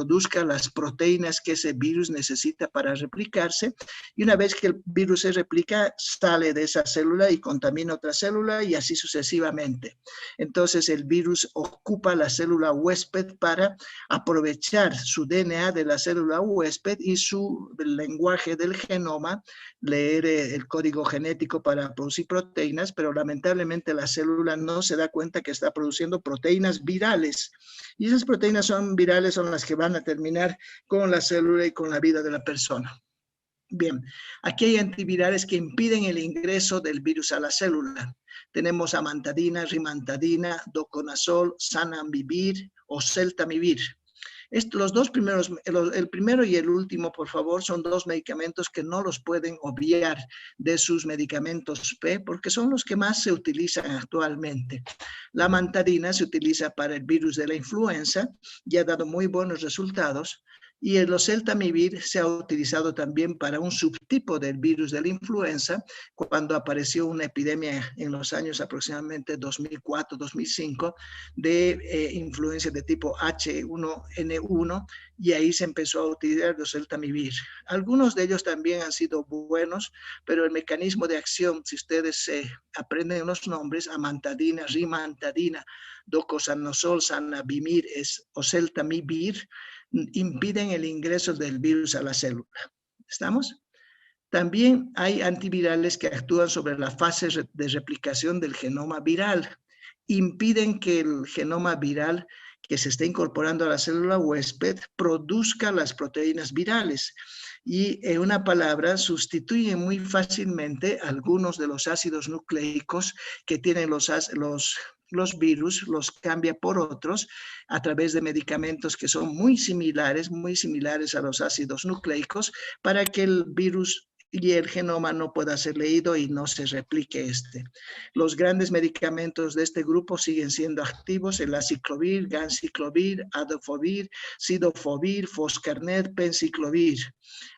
produzca las proteínas que ese virus necesita para replicarse, y una vez que el virus se replica, sale de esa célula y contamina otra célula y así sucesivamente. Entonces el virus ocupa la célula huésped para aprovechar su DNA de la célula huésped y su lenguaje del genoma, leer el código genético para producir proteínas, pero lamentablemente la célula no se da cuenta que está produciendo proteínas virales. Y esas proteínas virales son las que van a terminar con la célula y con la vida de la persona. Bien, aquí hay antivirales que impiden el ingreso del virus a la célula. Tenemos amantadina, rimantadina, doconazol, zanamivir o celtamivir. Los dos primeros, el primero y el último, por favor, son dos medicamentos que no los pueden obviar de sus medicamentos P, porque son los que más se utilizan actualmente. La amantadina se utiliza para el virus de la influenza y ha dado muy buenos resultados. Y el oseltamivir se ha utilizado también para un subtipo del virus de la influenza, cuando apareció una epidemia en los años aproximadamente 2004-2005 de influencia de tipo H1N1, y ahí se empezó a utilizar el oseltamivir. Algunos de ellos también han sido buenos, pero el mecanismo de acción, si ustedes aprenden los nombres, amantadina, rimantadina, docosanozol, zanamivir, oseltamivir, impiden el ingreso del virus a la célula. ¿Estamos? También hay antivirales que actúan sobre la fase de replicación del genoma viral. Impiden que el genoma viral que se está incorporando a la célula huésped produzca las proteínas virales. Y en una palabra, sustituyen muy fácilmente algunos de los ácidos nucleicos que tienen los virus, los cambia por otros a través de medicamentos que son muy similares a los ácidos nucleicos, para que el virus y el genoma no pueda ser leído y no se replique este. Los grandes medicamentos de este grupo siguen siendo activos: el aciclovir, ganciclovir, adofovir, sidofovir, foscarnet, penciclovir.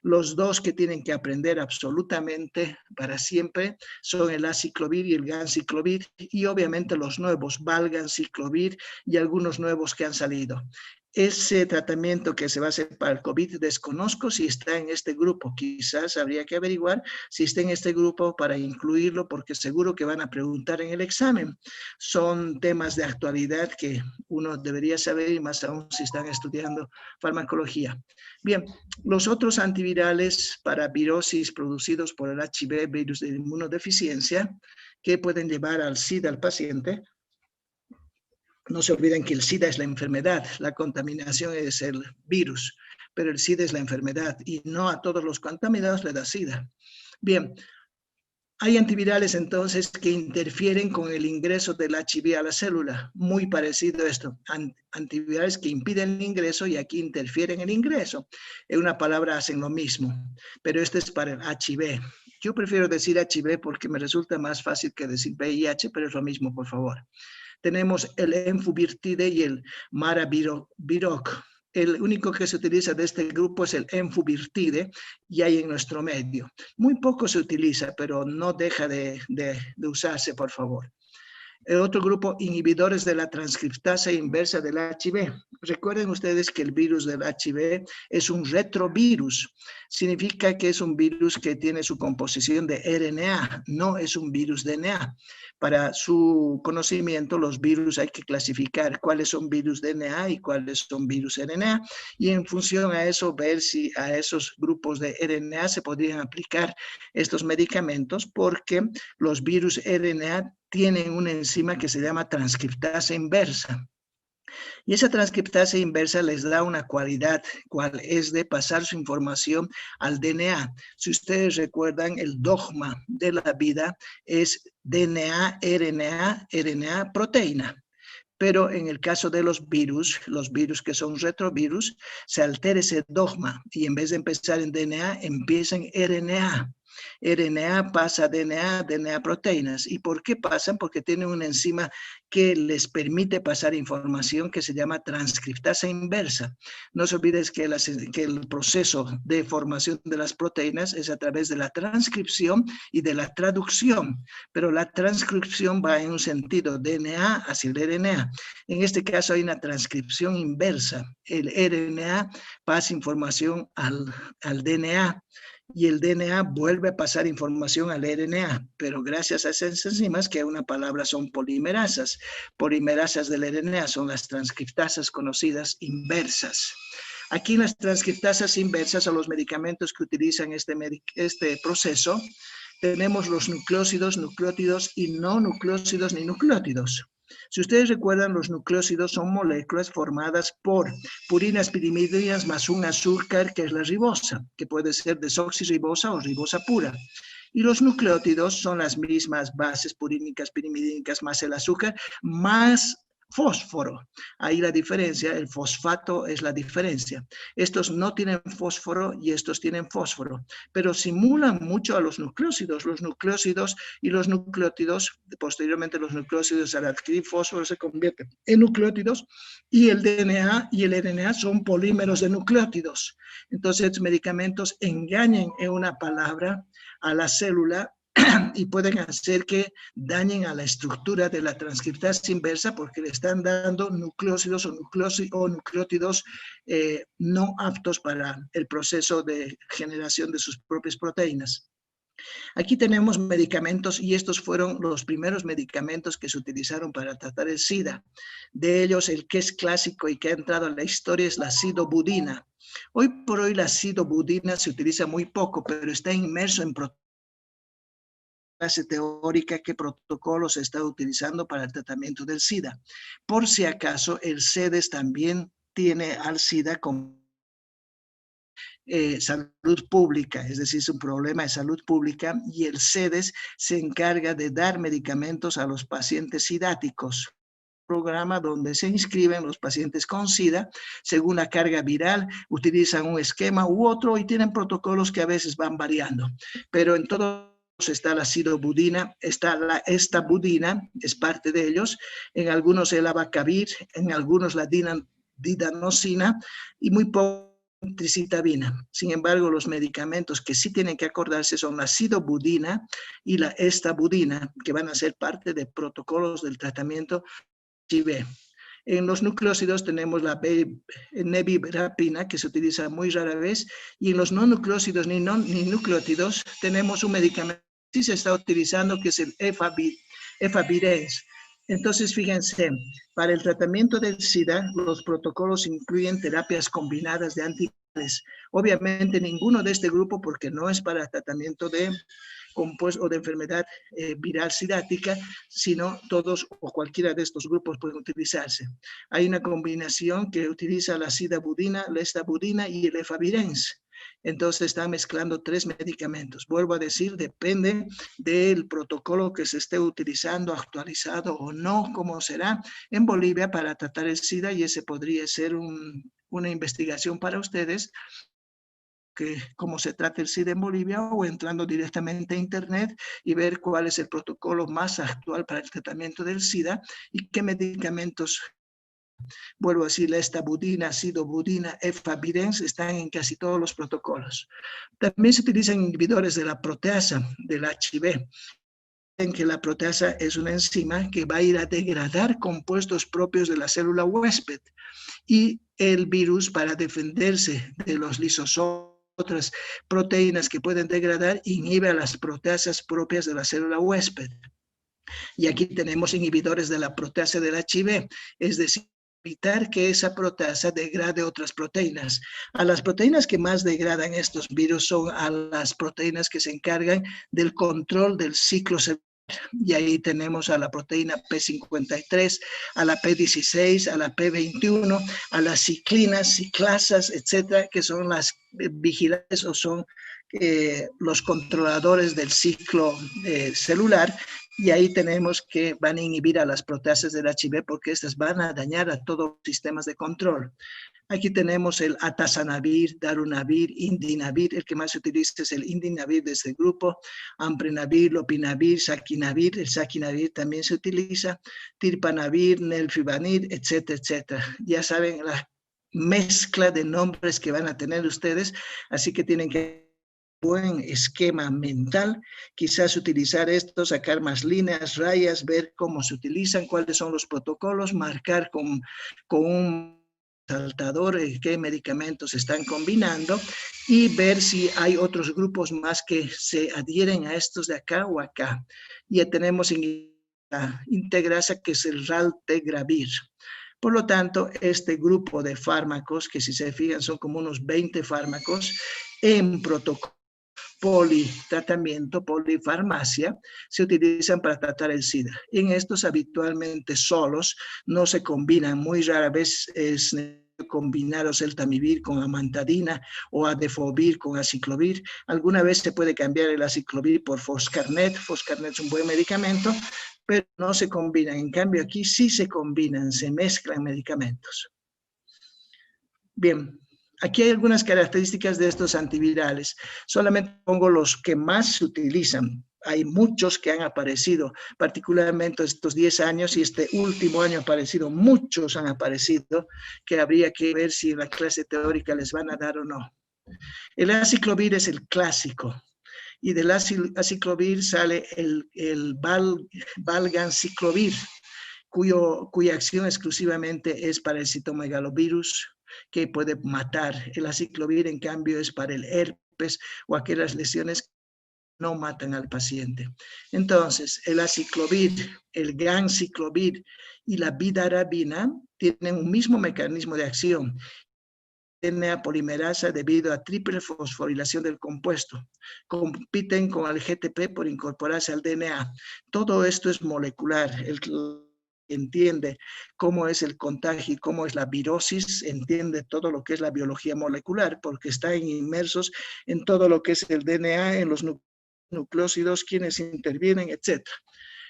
Los dos que tienen que aprender absolutamente para siempre son el aciclovir y el ganciclovir, y obviamente los nuevos, valganciclovir y algunos nuevos que han salido. Ese tratamiento que se va a hacer para el COVID, desconozco si está en este grupo. Quizás habría que averiguar si está en este grupo para incluirlo, porque seguro que van a preguntar en el examen. Son temas de actualidad que uno debería saber, y más aún si están estudiando farmacología. Bien, los otros antivirales para virosis producidos por el HIV, virus de inmunodeficiencia, que pueden llevar al SIDA al paciente. No se olviden que el SIDA es la enfermedad, la contaminación es el virus, pero el SIDA es la enfermedad y no a todos los contaminados le da SIDA. Bien, hay antivirales entonces que interfieren con el ingreso del HIV a la célula, muy parecido a esto. Antivirales que impiden el ingreso y aquí interfieren el ingreso. En una palabra hacen lo mismo, pero este es para el HIV. Yo prefiero decir HIV porque me resulta más fácil que decir VIH, pero es lo mismo, por favor. Tenemos el enfuvirtide y el maraviroc. El único que se utiliza de este grupo es el enfuvirtide y hay en nuestro medio. Muy poco se utiliza, pero no deja de usarse, por favor. El otro grupo, inhibidores de la transcriptasa inversa del HIV. Recuerden ustedes que el virus del HIV es un retrovirus. Significa que es un virus que tiene su composición de RNA, no es un virus DNA. Para su conocimiento, los virus hay que clasificar cuáles son virus DNA y cuáles son virus RNA, y en función a eso ver si a esos grupos de RNA se podrían aplicar estos medicamentos, porque los virus RNA tienen una enzima que se llama transcriptasa inversa. Y esa transcriptasa inversa les da una cualidad, cual es de pasar su información al DNA. Si ustedes recuerdan, el dogma de la vida es DNA, RNA, RNA, proteína. Pero en el caso de los virus que son retrovirus, se altera ese dogma y en vez de empezar en DNA, empieza en RNA. RNA pasa a DNA, DNA a proteínas. ¿Y por qué pasan? Porque tienen una enzima que les permite pasar información que se llama transcriptasa inversa. No se olviden que el proceso de formación de las proteínas es a través de la transcripción y de la traducción, pero la transcripción va en un sentido DNA hacia el RNA. En este caso hay una transcripción inversa. El RNA pasa información al DNA y el DNA vuelve a pasar información al RNA, pero gracias a esas enzimas, que una palabra son polimerasas. Polimerasas del RNA son las transcriptasas conocidas inversas. Aquí las transcriptasas inversas son los medicamentos que utilizan este proceso. Tenemos los nucleósidos, nucleótidos y no nucleósidos ni nucleótidos. Si ustedes recuerdan, los nucleósidos son moléculas formadas por purinas pirimidinas más un azúcar que es la ribosa, que puede ser desoxirribosa o ribosa pura. Y los nucleótidos son las mismas bases purínicas, pirimidínicas más el azúcar, más fósforo. Ahí la diferencia, el fosfato es la diferencia. Estos no tienen fósforo y estos tienen fósforo, pero simulan mucho a los nucleósidos. Los nucleósidos y los nucleótidos, posteriormente los nucleósidos al adquirir fósforo se convierten en nucleótidos y el DNA y el RNA son polímeros de nucleótidos. Entonces, estos medicamentos engañan en una palabra a la célula y pueden hacer que dañen a la estructura de la transcriptasa inversa porque le están dando nucleósidos o nucleótidos no aptos para el proceso de generación de sus propias proteínas. Aquí tenemos medicamentos y estos fueron los primeros medicamentos que se utilizaron para tratar el SIDA. De ellos, el que es clásico y que ha entrado a la historia es la sidobudina. Hoy por hoy la sidobudina se utiliza muy poco, pero está inmerso en clase teórica qué protocolos se está utilizando para el tratamiento del SIDA. Por si acaso, el CEDES también tiene al SIDA como salud pública, es decir, es un problema de salud pública y el CEDES se encarga de dar medicamentos a los pacientes sidáticos. Programa donde se inscriben los pacientes con SIDA, según la carga viral, utilizan un esquema u otro y tienen protocolos que a veces van variando, pero en todo está la sidobudina, está la estabudina, es parte de ellos, en algunos el abacavir, en algunos la didanosina y muy poco tricitabina. Sin embargo, los medicamentos que sí tienen que acordarse son la sidobudina y la estabudina, que van a ser parte de protocolos del tratamiento HIV. En los nucleósidos tenemos la nevirapina, que se utiliza muy rara vez, y en los no nucleósidos ni nucleótidos tenemos un medicamento que sí se está utilizando, que es el efavirenz. Entonces, fíjense, para el tratamiento del SIDA, los protocolos incluyen terapias combinadas de antivirales. Obviamente, ninguno de este grupo, porque no es para tratamiento de compuesto o de enfermedad viral sidática, sino todos o cualquiera de estos grupos pueden utilizarse. Hay una combinación que utiliza la sidabudina, la estabudina y el efavirenz. Entonces están mezclando 3 medicamentos. Vuelvo a decir, depende del protocolo que se esté utilizando, actualizado o no, cómo será en Bolivia para tratar el SIDA, y ese podría ser una investigación para ustedes, cómo se trata el SIDA en Bolivia, o entrando directamente a internet y ver cuál es el protocolo más actual para el tratamiento del SIDA y qué medicamentos. Vuelvo a decir, la estabudina, sidobudina, efavirenz están en casi todos los protocolos. También se utilizan inhibidores de la proteasa, del HIV, en que la proteasa es una enzima que va a ir a degradar compuestos propios de la célula huésped, y el virus, para defenderse de los lisosomas, otras proteínas que pueden degradar, inhibe a las proteasas propias de la célula huésped. Y aquí tenemos inhibidores de la proteasa del HIV, es decir, evitar que esa proteasa degrade otras proteínas. A las proteínas que más degradan estos virus son a las proteínas que se encargan del control del ciclo celular. Y ahí tenemos a la proteína P53, a la P16, a la P21, a las ciclinas, ciclasas, etcétera, que son las vigilantes o son los controladores del ciclo celular, Y ahí tenemos que van a inhibir a las proteasas del HIV porque estas van a dañar a todos los sistemas de control. Aquí tenemos el atazanavir, darunavir, indinavir. El que más se utiliza es el indinavir de este grupo. Amprenavir, lopinavir, saquinavir. El saquinavir también se utiliza. Tirpanavir, nelfibanir, etcétera, etcétera. Ya saben la mezcla de nombres que van a tener ustedes, así que tienen que buen esquema mental, quizás utilizar esto, sacar más líneas, rayas, ver cómo se utilizan, cuáles son los protocolos, marcar con un saltador qué medicamentos están combinando y ver si hay otros grupos más que se adhieren a estos de acá o acá. Ya tenemos en la integrasa que es el raltegravir. Por lo tanto, este grupo de fármacos, que si se fijan son como unos 20 fármacos, en protocolo politratamiento, polifarmacia, se utilizan para tratar el SIDA. En estos habitualmente solos no se combinan, muy rara vez es combinar oseltamivir con amantadina o adefovir con aciclovir. Alguna vez se puede cambiar el aciclovir por foscarnet. Foscarnet es un buen medicamento, pero no se combinan. En cambio, aquí sí se combinan, se mezclan medicamentos. Bien. Aquí hay algunas características de estos antivirales. Solamente pongo los que más se utilizan. Hay muchos que han aparecido, particularmente estos 10 años y este último año muchos han aparecido, que habría que ver si en la clase teórica les van a dar o no. El aciclovir es el clásico. Y del aciclovir sale el valganciclovir, cuya acción exclusivamente es para el citomegalovirus, que puede matar. El aciclovir, en cambio, es para el herpes o aquellas lesiones que no matan al paciente. Entonces, el aciclovir, el ganciclovir y la vidarabina tienen un mismo mecanismo de acción. DNA polimerasa debido a triple fosforilación del compuesto. Compiten con el GTP por incorporarse al DNA. Todo esto es molecular. Entiende cómo es el contagio y cómo es la virosis, entiende todo lo que es la biología molecular, porque están inmersos en todo lo que es el DNA, en los nucleósidos, quienes intervienen, etc.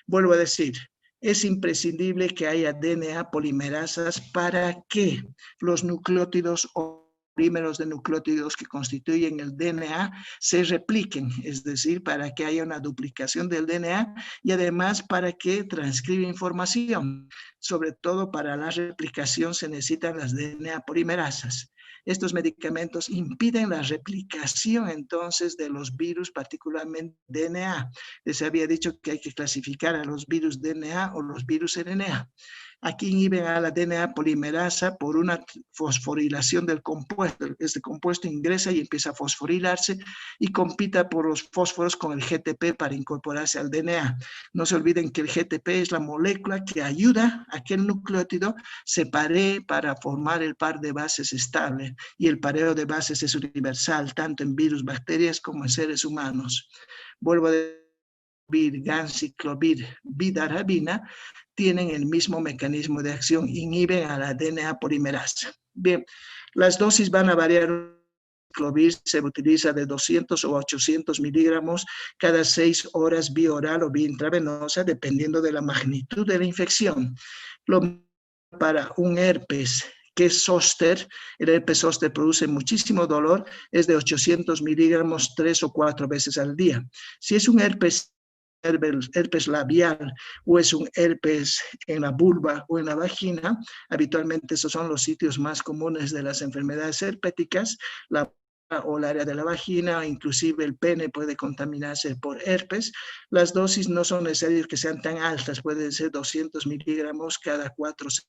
Vuelvo a decir, es imprescindible que haya DNA polimerasas para que los nucleótidos o polímeros de nucleótidos que constituyen el DNA se repliquen, es decir, para que haya una duplicación del DNA y además para que transcriba información. Sobre todo para la replicación se necesitan las DNA polimerasas. Estos medicamentos impiden la replicación entonces de los virus, particularmente DNA. Les había dicho que hay que clasificar a los virus DNA o los virus RNA. Aquí inhiben a la DNA polimerasa por una fosforilación del compuesto. Este compuesto ingresa y empieza a fosforilarse y compita por los fósforos con el GTP para incorporarse al DNA. No se olviden que el GTP es la molécula que ayuda a que el nucleótido se paree para formar el par de bases estable. Y el pareo de bases es universal, tanto en virus, bacterias como en seres humanos. Vuelvo a decir, ganciclovir, vidarabina, tienen el mismo mecanismo de acción, inhiben a la DNA polimerasa. Bien, las dosis van a variar. El clovir se utiliza de 200 o 800 miligramos cada 6 horas vía oral o vía intravenosa, dependiendo de la magnitud de la infección. Para un herpes que es zóster, el herpes zóster produce muchísimo dolor, es de 800 miligramos 3 o 4 veces al día. Si es un herpes labial o es un herpes en la vulva o en la vagina, habitualmente esos son los sitios más comunes de las enfermedades herpéticas, o el área de la vagina, inclusive el pene puede contaminarse por herpes. Las dosis no son necesarias que sean tan altas, pueden ser 200 miligramos cada 4 semanas.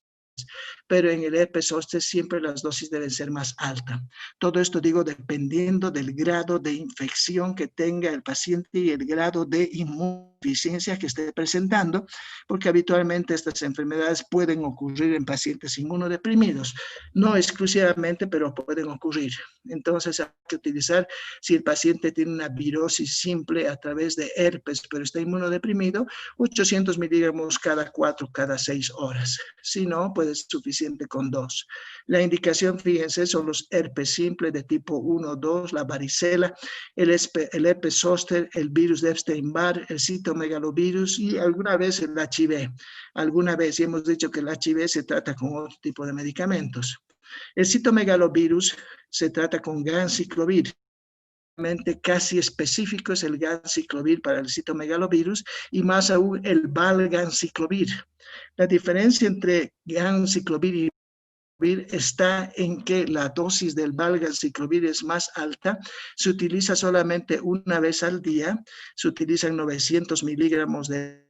Pero en el herpes zóster siempre las dosis deben ser más altas. Todo esto digo dependiendo del grado de infección que tenga el paciente y el grado de inmunodeficiencia que esté presentando, porque habitualmente estas enfermedades pueden ocurrir en pacientes inmunodeprimidos, no exclusivamente, pero pueden ocurrir. Entonces hay que utilizar, si el paciente tiene una virosis simple a través de herpes, pero está inmunodeprimido, 800 miligramos cada 4, cada 6 horas. Si no, puede ser suficiente con 2. La indicación, fíjense, son los herpes simples de tipo 1, 2, la varicela, el herpes zóster, el virus de Epstein-Barr, el citomegalovirus citomegalovirus y alguna vez el HIV. Alguna vez, y hemos dicho que el HIV se trata con otro tipo de medicamentos. El citomegalovirus se trata con ganciclovir. Casi específico es el ganciclovir para el citomegalovirus y más aún el valganciclovir. La diferencia entre ganciclovir y está en que la dosis del valganciclovir es más alta, se utiliza solamente una vez al día, se utilizan 900 miligramos de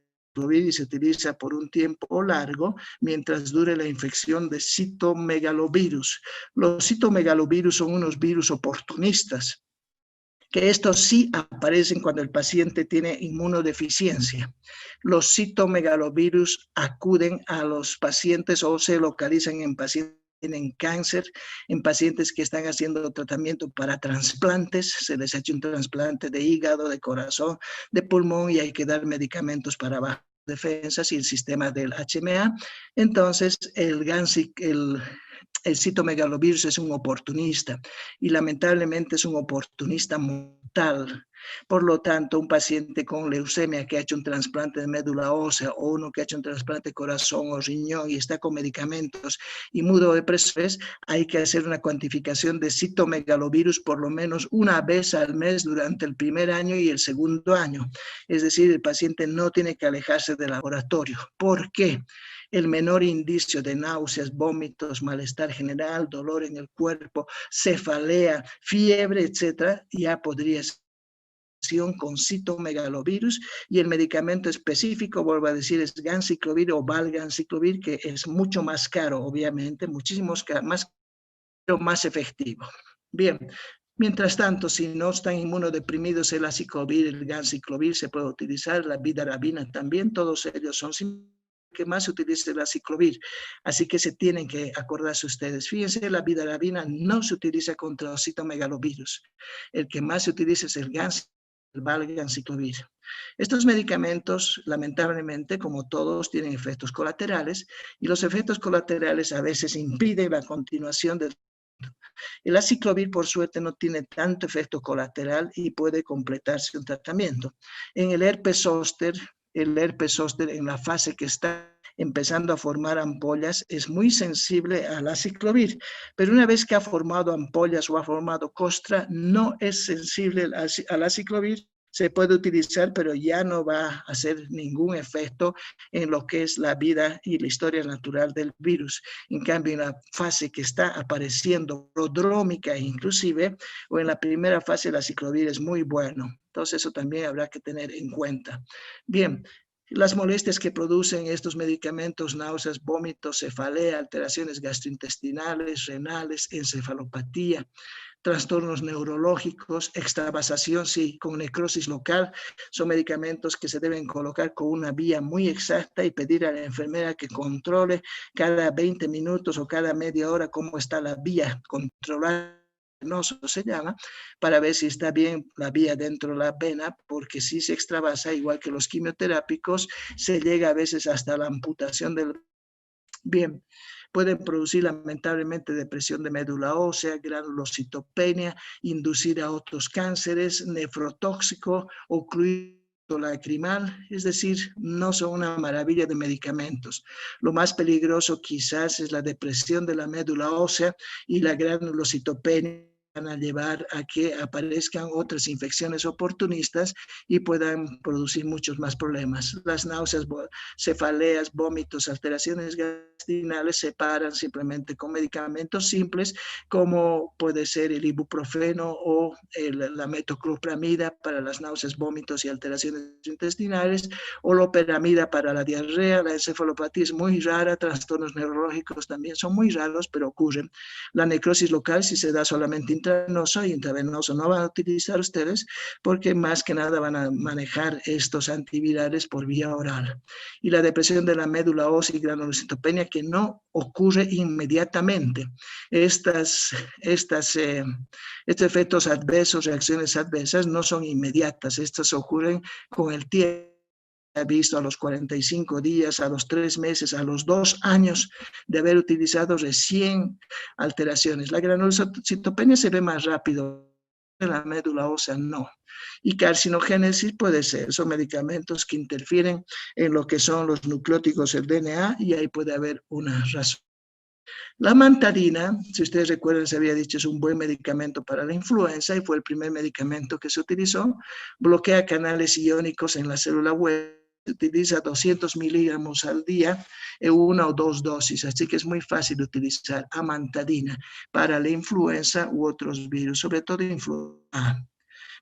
y se utiliza por un tiempo largo mientras dure la infección de citomegalovirus. Los citomegalovirus son unos virus oportunistas, que estos sí aparecen cuando el paciente tiene inmunodeficiencia. Los citomegalovirus acuden a los pacientes o se localizan en pacientes que tienen cáncer, en pacientes que están haciendo tratamiento para trasplantes, se les ha hecho un trasplante de hígado, de corazón, de pulmón y hay que dar medicamentos para bajar defensas y el sistema del HMA. Entonces, el citomegalovirus es un oportunista y lamentablemente es un oportunista mortal. Por lo tanto, un paciente con leucemia que ha hecho un trasplante de médula ósea o uno que ha hecho un trasplante de corazón o riñón y está con medicamentos inmunodepresores, hay que hacer una cuantificación de citomegalovirus por lo menos una vez al mes durante el primer año y el segundo año. Es decir, el paciente no tiene que alejarse del laboratorio. ¿Por qué? El menor indicio de náuseas, vómitos, malestar general, dolor en el cuerpo, cefalea, fiebre, etcétera, ya podría ser con citomegalovirus y el medicamento específico, vuelvo a decir, es ganciclovir o valganciclovir, que es mucho más caro, obviamente, muchísimo más, pero más efectivo. Bien. Mientras tanto, si no están inmunodeprimidos, el aciclovir, el ganciclovir se puede utilizar, la vidarabina también, todos ellos son que más se utiliza el aciclovir, así que se tienen que acordarse ustedes. Fíjense, la vidarabina no se utiliza contra los citomegalovirus, el que más se utiliza es el valganciclovir. Estos medicamentos, lamentablemente, como todos, tienen efectos colaterales y los efectos colaterales a veces impiden la continuación del el aciclovir, por suerte, no tiene tanto efecto colateral y puede completarse un tratamiento. En el herpes zóster en la fase que está empezando a formar ampollas es muy sensible al aciclovir, pero una vez que ha formado ampollas o ha formado costra, no es sensible al aciclovir. Se puede utilizar, pero ya no va a hacer ningún efecto en lo que es la vida y la historia natural del virus. En cambio, en la fase que está apareciendo, prodrómica inclusive, o en la primera fase, el aciclovir es muy bueno. Entonces, eso también habrá que tener en cuenta. Bien. Las molestias que producen estos medicamentos, náuseas, vómitos, cefalea, alteraciones gastrointestinales, renales, encefalopatía, trastornos neurológicos, extravasación, sí, con necrosis local, son medicamentos que se deben colocar con una vía muy exacta y pedir a la enfermera que controle cada 20 minutos o cada media hora cómo está la vía, controlar se llama, para ver si está bien la vía dentro de la vena, porque si se extravasa, igual que los quimioterápicos, se llega a veces hasta la amputación del... Bien, pueden producir lamentablemente depresión de médula ósea, granulocitopenia, inducir a otros cánceres, nefrotóxico, ocluir lacrimal, es decir, no son una maravilla de medicamentos. Lo más peligroso quizás es la depresión de la médula ósea y la granulocitopenia van a llevar a que aparezcan otras infecciones oportunistas y puedan producir muchos más problemas. Las náuseas, cefaleas, vómitos, alteraciones gastrointestinales se paran simplemente con medicamentos simples como puede ser el ibuprofeno o la metoclopramida para las náuseas, vómitos y alteraciones intestinales o loperamida para la diarrea. La encefalopatía es muy rara, trastornos neurológicos también son muy raros, pero ocurren. La necrosis local, si se da solamente intravenoso no van a utilizar ustedes porque más que nada van a manejar estos antivirales por vía oral. Y la depresión de la médula ósea y granulocitopenia que no ocurre inmediatamente. Estos efectos adversos, reacciones adversas no son inmediatas, estas ocurren con el tiempo. Visto a los 45 días, a los 3 meses, a los 2 años de haber utilizado recién alteraciones. La granulocitopenia se ve más rápido. la médula ósea no. Y carcinogénesis puede ser, son medicamentos que interfieren en lo que son los nucleótidos del DNA y ahí puede haber una razón. La amantadina, si ustedes recuerdan, se había dicho, es un buen medicamento para la influenza y fue el primer medicamento que se utilizó. Bloquea canales iónicos en la célula hueso. Se utiliza 200 miligramos al día en 1 o 2 dosis, así que es muy fácil utilizar amantadina para la influenza u otros virus, sobre todo influenza.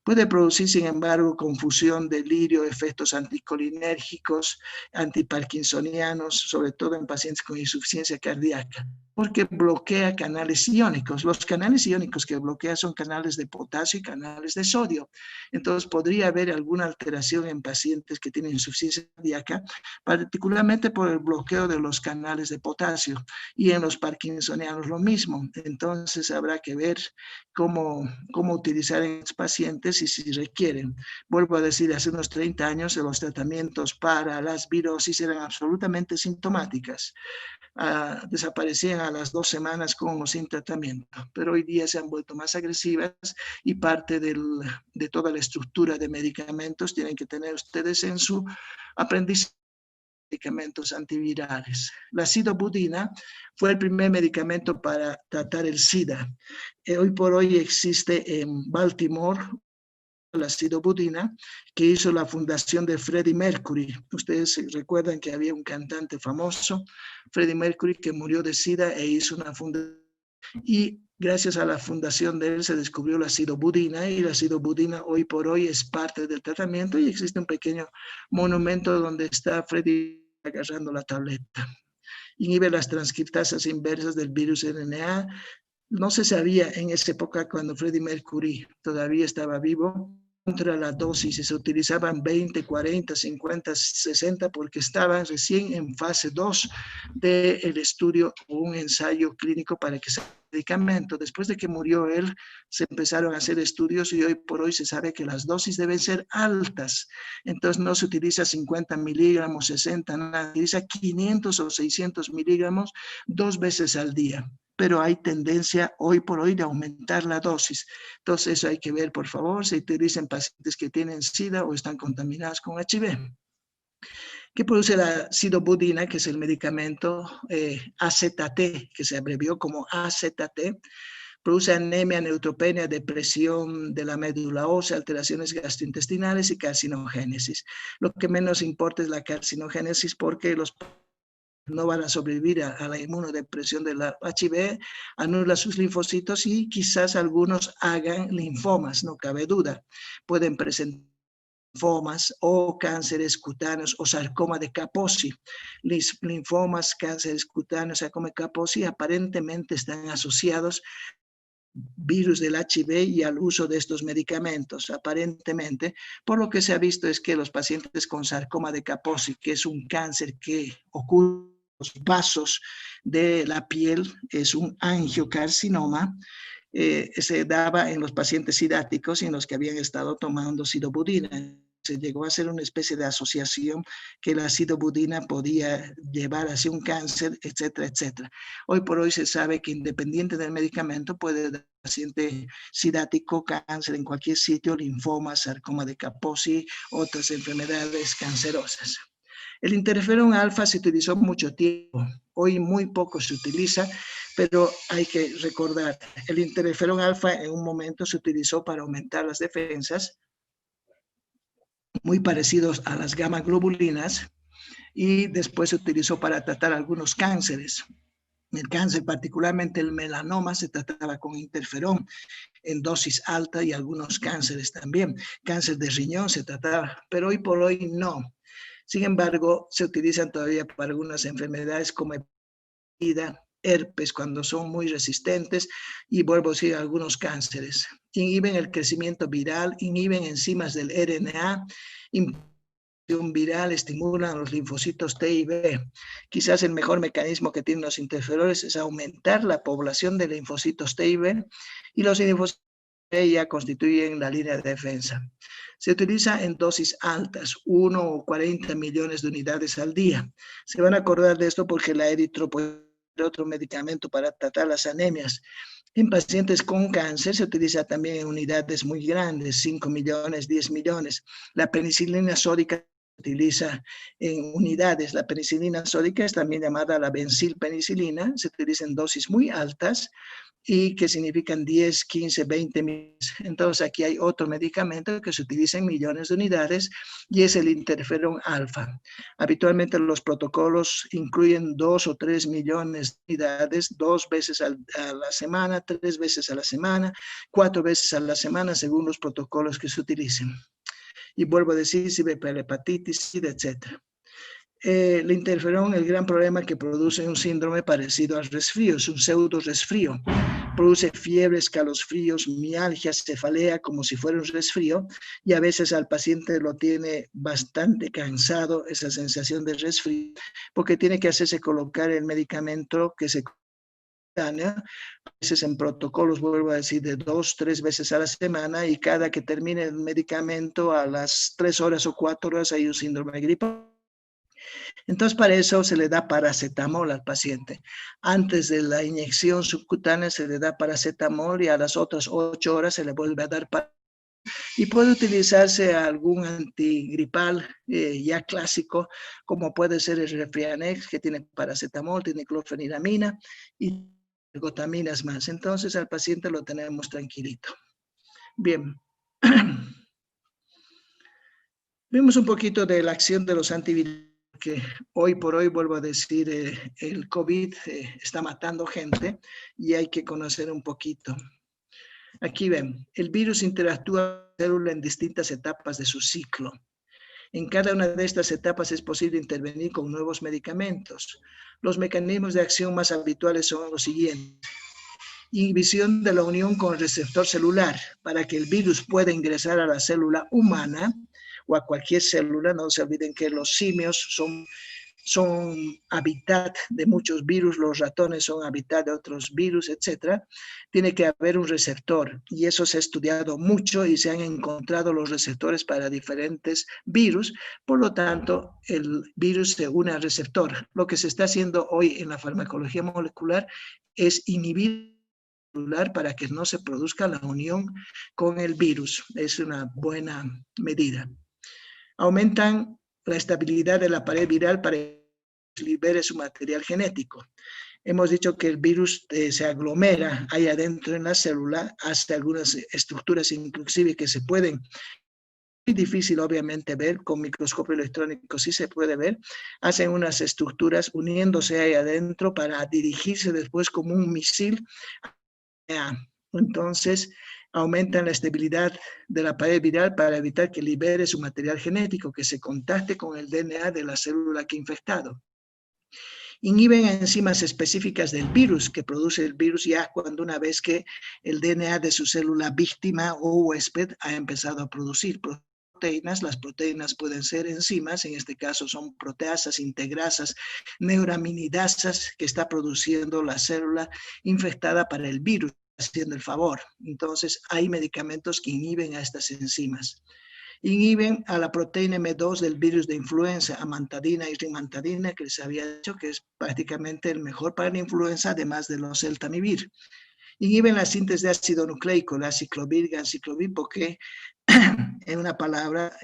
Puede producir, sin embargo, confusión, delirio, efectos anticolinérgicos, antiparkinsonianos, sobre todo en pacientes con insuficiencia cardíaca, porque bloquea canales iónicos. Los canales iónicos que bloquea son canales de potasio y canales de sodio. Entonces, podría haber alguna alteración en pacientes que tienen insuficiencia cardíaca, particularmente por el bloqueo de los canales de potasio. Y en los parkinsonianos lo mismo. Entonces, habrá que ver cómo utilizar en los pacientes y si requieren. Vuelvo a decir, hace unos 30 años los tratamientos para las virosis eran absolutamente sintomáticas. Desaparecían a las 2 semanas con o sin tratamiento, pero hoy día se han vuelto más agresivas y parte de toda la estructura de medicamentos tienen que tener ustedes en su aprendizaje medicamentos antivirales. La sidobudina fue el primer medicamento para tratar el SIDA. Hoy por hoy existe en Baltimore la sidobudina que hizo la fundación de Freddie Mercury. Ustedes recuerdan que había un cantante famoso, Freddie Mercury, que murió de SIDA e hizo una fundación. Y gracias a la fundación de él se descubrió la sidobudina y la sidobudina hoy por hoy es parte del tratamiento y existe un pequeño monumento donde está Freddie agarrando la tableta. Inhibe las transcriptasas inversas del virus RNA. No se sabía en esa época cuando Freddie Mercury todavía estaba vivo contra la dosis, se utilizaban 20, 40, 50, 60 porque estaban recién en fase 2 del estudio o un ensayo clínico para que sea medicamento. Después de que murió él, se empezaron a hacer estudios y hoy por hoy se sabe que las dosis deben ser altas. Entonces no se utiliza 50 miligramos, 60, nada, se utiliza 500 o 600 miligramos 2 veces al día. Pero hay tendencia hoy por hoy de aumentar la dosis. Entonces eso hay que ver, por favor, se utilizan pacientes que tienen SIDA o están contaminados con HIV. ¿Qué produce la sidobudina, que es el medicamento AZT, que se abrevió como AZT? Produce anemia, neutropenia, depresión de la médula ósea, alteraciones gastrointestinales y carcinogénesis. Lo que menos importa es la carcinogénesis porque los no van a sobrevivir a la inmunodepresión de la HIV, anula sus linfocitos y quizás algunos hagan linfomas, no cabe duda. Pueden presentar linfomas o cánceres cutáneos o sarcoma de Kaposi. Linfomas, cánceres cutáneos, sarcoma de Kaposi aparentemente están asociados virus del HIV y al uso de estos medicamentos, aparentemente. Por lo que se ha visto es que los pacientes con sarcoma de Kaposi, que es un cáncer que ocurre en los vasos de la piel, es un angiocarcinoma, se daba en los pacientes sidáticos y en los que habían estado tomando sidobudina. Se llegó a hacer una especie de asociación que la sidobudina podía llevar hacia un cáncer, etcétera, etcétera. Hoy por hoy se sabe que independiente del medicamento puede dar paciente sidático cáncer en cualquier sitio, linfoma, sarcoma de Kaposi, otras enfermedades cancerosas. El interferón alfa se utilizó mucho tiempo, hoy muy poco se utiliza, pero hay que recordar, el interferón alfa en un momento se utilizó para aumentar las defensas, muy parecidos a las gamma globulinas, y después se utilizó para tratar algunos cánceres. El cáncer, particularmente el melanoma, se trataba con interferón en dosis alta y algunos cánceres también. Cáncer de riñón se trataba, pero hoy por hoy no. Sin embargo, se utilizan todavía para algunas enfermedades como herpes cuando son muy resistentes y vuelvo a decir algunos cánceres. Inhiben el crecimiento viral, inhiben enzimas del RNA, viral, estimulan los linfocitos T y B. Quizás el mejor mecanismo que tienen los interferores es aumentar la población de linfocitos T y B y los linfocitos T ya constituyen la línea de defensa. Se utiliza en dosis altas, 1 o 40 millones de unidades al día. Se van a acordar de esto porque la eritropoyetina, otro medicamento para tratar las anemias. En pacientes con cáncer se utiliza también en unidades muy grandes, 5 millones, 10 millones. La penicilina sódica se utiliza en unidades. La penicilina sódica es también llamada la benzilpenicilina, se utiliza en dosis muy altas y que significan 10, 15, 20 millones. Entonces aquí hay otro medicamento que se utiliza en millones de unidades y es el interferón alfa. Habitualmente los protocolos incluyen 2 o 3 millones de unidades, 2 veces a la semana, 3 veces a la semana, 4 veces a la semana según los protocolos que se utilicen. Y vuelvo a decir, sirve para la hepatitis, SIDA, etc. El interferón, el gran problema que produce un síndrome parecido al resfrío, es un pseudo resfrío. Produce fiebre, escalofríos, mialgia, cefalea, como si fuera un resfrío, y a veces al paciente lo tiene bastante cansado esa sensación de resfrío, porque tiene que hacerse colocar el medicamento que se a veces en protocolos, vuelvo a decir, de 2, 3 veces a la semana, y cada que termine el medicamento a las 3 horas o 4 horas hay un síndrome gripal. Entonces, para eso se le da paracetamol al paciente. Antes de la inyección subcutánea se le da paracetamol y a las otras 8 horas se le vuelve a dar paracetamol. Y puede utilizarse algún antigripal ya clásico, como puede ser el Refrianex, que tiene paracetamol, tiene clofeniramina y gotaminas más. Entonces, al paciente lo tenemos tranquilito. Bien. Vemos un poquito de la acción de los antivirales, que hoy por hoy, vuelvo a decir, el COVID está matando gente y hay que conocer un poquito. Aquí ven, el virus interactúa con la célula en distintas etapas de su ciclo. En cada una de estas etapas es posible intervenir con nuevos medicamentos. Los mecanismos de acción más habituales son los siguientes. Inhibición de la unión con el receptor celular para que el virus pueda ingresar a la célula humana o a cualquier célula. No se olviden que los simios son hábitat de muchos virus, los ratones son hábitat de otros virus, etc. Tiene que haber un receptor y eso se ha estudiado mucho y se han encontrado los receptores para diferentes virus. Por lo tanto, el virus se une al receptor. Lo que se está haciendo hoy en la farmacología molecular es inhibir para que no se produzca la unión con el virus. Es una buena medida. Aumentan la estabilidad de la pared viral para que libere su material genético. Hemos dicho que el virus se aglomera ahí adentro en la célula, hasta algunas estructuras inclusive que se pueden, muy difícil obviamente ver, con microscopio electrónico sí se puede ver, hacen unas estructuras uniéndose ahí adentro para dirigirse después como un misil. Entonces, aumentan la estabilidad de la pared viral para evitar que libere su material genético, que se contacte con el DNA de la célula que ha infectado. Inhiben enzimas específicas del virus, que produce el virus ya cuando una vez que el DNA de su célula víctima o huésped ha empezado a producir proteínas. Las proteínas pueden ser enzimas, en este caso son proteasas, integrasas, neuraminidasas que está produciendo la célula infectada para el virus, haciendo el favor. Entonces, hay medicamentos que inhiben a estas enzimas. Inhiben a la proteína M2 del virus de influenza, amantadina y rimantadina, que les había dicho que es prácticamente el mejor para la influenza, además de los celtamivir. Inhiben la síntesis de ácido nucleico, la aciclovir, ganciclovir, porque en una palabra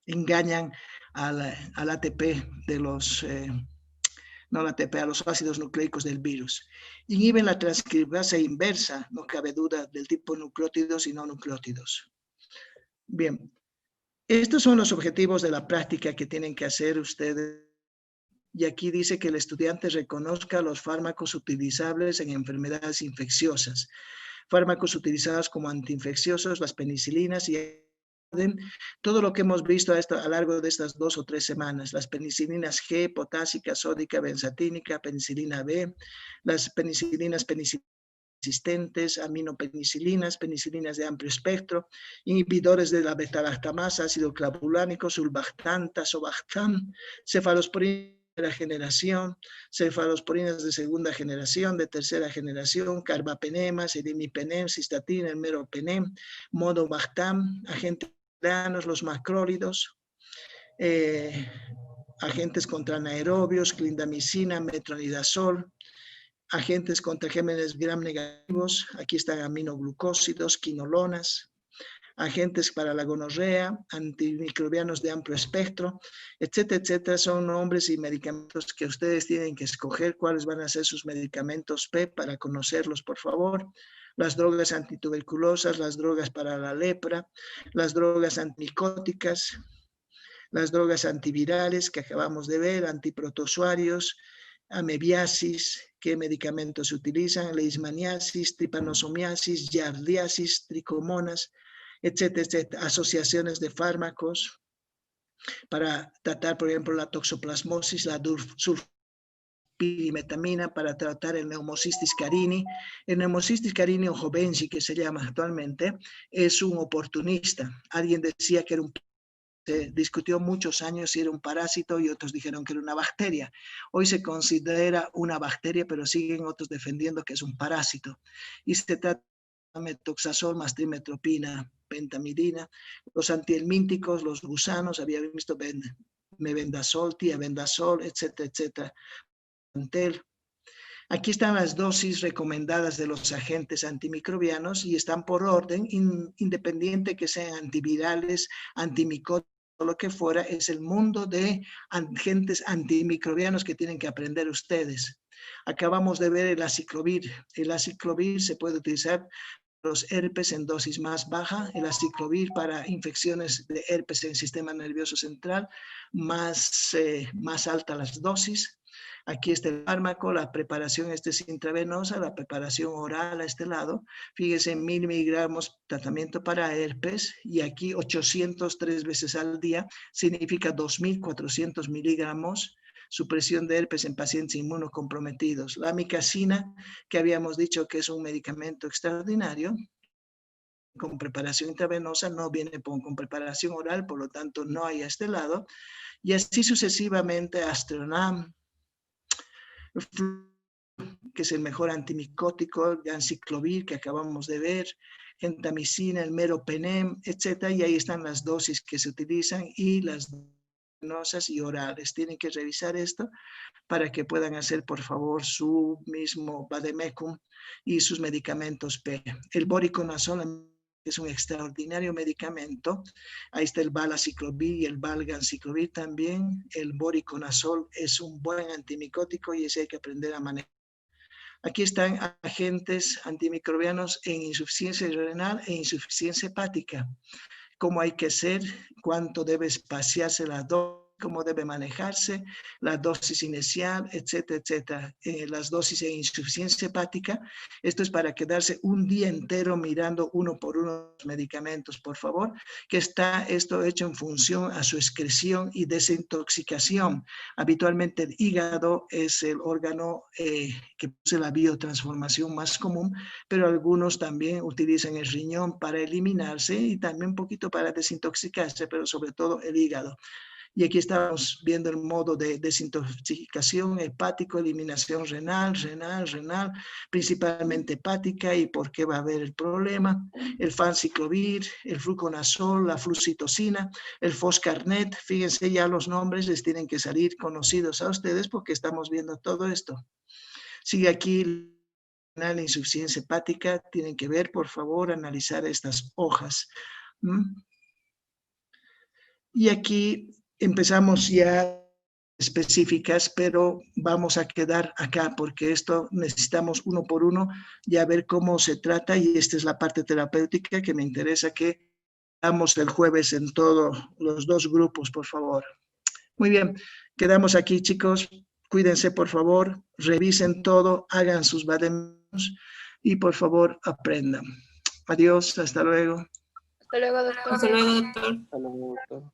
engañan al ATP de los no la ATP, a los ácidos nucleicos del virus. Inhiben la transcriptasa inversa, no cabe duda, del tipo nucleótidos y no nucleótidos. Bien, estos son los objetivos de la práctica que tienen que hacer ustedes. Y aquí dice que el estudiante reconozca los fármacos utilizables en enfermedades infecciosas. Fármacos utilizados como antiinfecciosos, las penicilinas y todo lo que hemos visto a lo largo de estas 2 o 3 semanas, las penicilinas G, potásica, sódica, benzatínica, penicilina B, las penicilinas persistentes, aminopenicilinas, penicilinas de amplio espectro, inhibidores de la beta-lactamasa, ácido clavulánico, sulbactam, tazobactam, cefalosporina de primera generación, cefalosporinas de segunda generación, de tercera generación, carbapenemas, edimipenem, cistatina, el meropenem, modobactam, agentes los macrólidos, agentes contra anaerobios, clindamicina, metronidazol, agentes contra gérmenes gram negativos, aquí están aminoglucósidos, quinolonas, agentes para la gonorrea, antimicrobianos de amplio espectro, etcétera, etcétera. Son nombres y medicamentos que ustedes tienen que escoger cuáles van a ser sus medicamentos P para conocerlos, por favor. Las drogas antituberculosas, las drogas para la lepra, las drogas antimicóticas, las drogas antivirales que acabamos de ver, antiprotozoarios, amebiasis, qué medicamentos se utilizan, leishmaniasis, tripanosomiasis, giardiasis, tricomonas, etcétera, etcétera, asociaciones de fármacos para tratar, por ejemplo, la toxoplasmosis, la sulfipirimetamina para tratar el Pneumocystis carini. El Pneumocystis carini o jovensi, que se llama actualmente, es un oportunista. Alguien decía que era un se discutió muchos años si era un parásito y otros dijeron que era una bacteria. Hoy se considera una bacteria, pero siguen otros defendiendo que es un parásito. Y se trata de metoxazol más trimetopina, pentamidina, los antihelmínticos, los gusanos, había visto mebendazol, tiabendazol, etcétera, etcétera. Aquí están las dosis recomendadas de los agentes antimicrobianos y están por orden, independiente que sean antivirales, antimicóticos, lo que fuera, es el mundo de agentes antimicrobianos que tienen que aprender ustedes. Acabamos de ver el aciclovir. El aciclovir se puede utilizar los herpes en dosis más baja, el aciclovir para infecciones de herpes en el sistema nervioso central, más alta las dosis. Aquí está el fármaco, la preparación es intravenosa, la preparación oral a este lado. Fíjense, en 1000 miligramos tratamiento para herpes y aquí 803 veces al día, significa 2400 miligramos. Supresión de herpes en pacientes inmunocomprometidos. La amicacina, que habíamos dicho que es un medicamento extraordinario, con preparación intravenosa, no viene con preparación oral, por lo tanto no hay a este lado. Y así sucesivamente, Astronam, que es el mejor antimicótico, ganciclovir, que acabamos de ver, gentamicina, el meropenem, etcétera, y ahí están las dosis que se utilizan y las venosas y orales. Tienen que revisar esto para que puedan hacer, por favor, su mismo vademecum y sus medicamentos P. El voriconazol es un extraordinario medicamento. Ahí está el valaciclovir y el valganciclovir también. El voriconazol es un buen antimicótico y ese hay que aprender a manejar. Aquí están agentes antimicrobianos en insuficiencia renal e insuficiencia hepática. Cómo hay que hacer, cuánto debe espaciarse la dosis, cómo debe manejarse, la dosis inicial, etcétera, etcétera. Las dosis de insuficiencia hepática, esto es para quedarse un día entero mirando uno por uno los medicamentos, por favor, que está esto hecho en función a su excreción y desintoxicación. Habitualmente el hígado es el órgano que produce la biotransformación más común, pero algunos también utilizan el riñón para eliminarse y también un poquito para desintoxicarse, pero sobre todo el hígado. Y aquí estamos viendo el modo de desintoxicación hepático, eliminación renal, principalmente hepática y por qué va a haber el problema. El fanciclovir, el fluconazol, la flucitocina, el foscarnet, fíjense ya los nombres les tienen que salir conocidos a ustedes porque estamos viendo todo esto. Sigue aquí la insuficiencia hepática, tienen que ver, por favor, analizar estas hojas. Y aquí empezamos ya específicas, pero vamos a quedar acá porque esto necesitamos uno por uno ya ver cómo se trata y esta es la parte terapéutica que me interesa que hagamos el jueves en todos los dos grupos, por favor. Muy bien, quedamos aquí, chicos. Cuídense, por favor, revisen todo, hagan sus vademecums y por favor aprendan. Adiós, hasta luego. Hasta luego, doctor. Hasta luego, doctor. Hasta luego, doctor.